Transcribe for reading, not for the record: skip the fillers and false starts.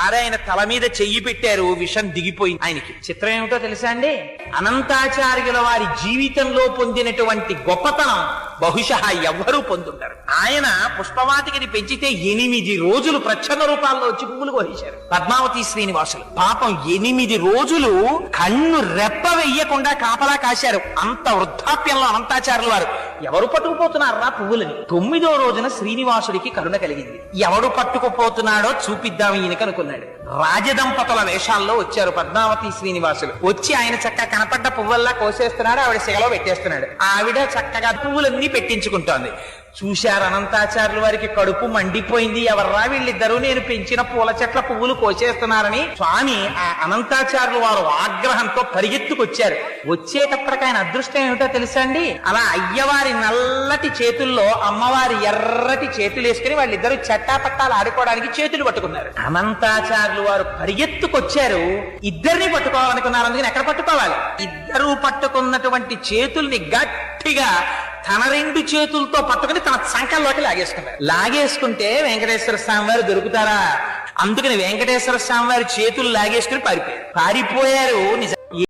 ఒకసారి ఆయన తల మీద చెయ్యి పెట్టారు, విషం దిగిపోయింది ఆయనకి. చిత్రం ఏమిటో తెలుసా అండి, అనంతాచార్యుల వారి జీవితంలో పొందినటువంటి గొప్పతనం బహుశా ఎవ్వరూ పొందుంటారు. ఆయన పుష్పవాటికని పెంచితే 8 రోజులు ప్రచ్ఛన్న రూపాల్లో వచ్చి పువ్వులు కోసేశారు పద్మావతి శ్రీనివాసులు. పాపం 8 రోజులు కన్ను రెప్ప వెయ్యకుండా కాపలా కాశారు. అంత వృద్ధాప్యంలో అనంతాచార్యుల వారు ఎవరు పట్టుకుపోతున్నారా పువ్వులని. 9వ రోజున శ్రీనివాసుడికి కరుణ కలిగింది. ఎవడు పట్టుకుపోతున్నాడో చూపిద్దాం ఈయనకి అనుకున్నాడు. రాజదంపతుల వేషాల్లో వచ్చారు పద్మావతి శ్రీనివాసులు. వచ్చి ఆయన చక్కగా కనపడ్డ పువ్వుల్లా కోసేస్తున్నాడు, ఆవిడ సిగలో పెట్టేస్తున్నాడు. ఆవిడ చక్కగా పువ్వులన్నీ పెట్టించుకుంటోంది. చూశారు అనంతాచార్యుల వారికి కడుపు మండిపోయింది. ఎవర్రా వీళ్ళిద్దరూ నేను పెంచిన పూల చెట్ల పువ్వులు కోసేస్తున్నారని. స్వామి ఆ అనంతాచార్యుల వారు ఆగ్రహంతో పరిగెత్తుకొచ్చారు. వచ్చేటప్పటికి ఆయన అదృష్టం ఏమిటో తెలుసా అండి, అలా అయ్యవారి నల్లటి చేతుల్లో అమ్మవారి ఎర్రటి చేతులు వేసుకుని వాళ్ళిద్దరూ చట్టాపట్టాలు ఆడుకోవడానికి చేతులు పట్టుకున్నారు. అనంతాచార్యులు వారు పరిగెత్తుకొచ్చారు. ఇద్దరిని పట్టుకోవాలనుకున్నారు, అందుకని ఎక్కడ పట్టుకోవాలి, ఇద్దరూ పట్టుకున్నటువంటి చేతుల్ని గట్టిగా తన 2 చేతులతో పట్టుకుని తన సంకల్లోకి లాగేసుకున్నారు. లాగేసుకుంటే వెంకటేశ్వర స్వామి వారు దొరుకుతారా, అందుకని వెంకటేశ్వర స్వామి వారి చేతులు లాగేసుకుని పారిపోయారు.